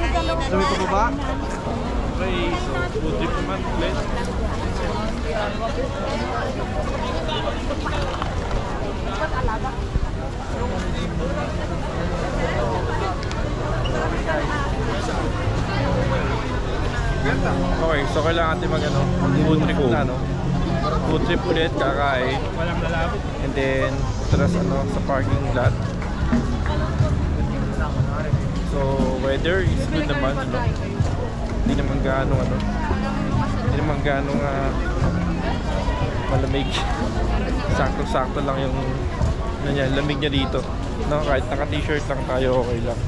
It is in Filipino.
Sabi ko ba? Okay, so food trip naman ulit. Okay, so kailangan natin mag food trip na, no? Food trip ulit, kakain. Walang lalapit. And then, tras sa parking lot. So, weather is good naman, no? Hindi naman gaano, hindi naman gaano malamig. Sakto-sakto lang yung lamig niya dito, no? Kahit naka-t-shirt lang tayo, okay lang.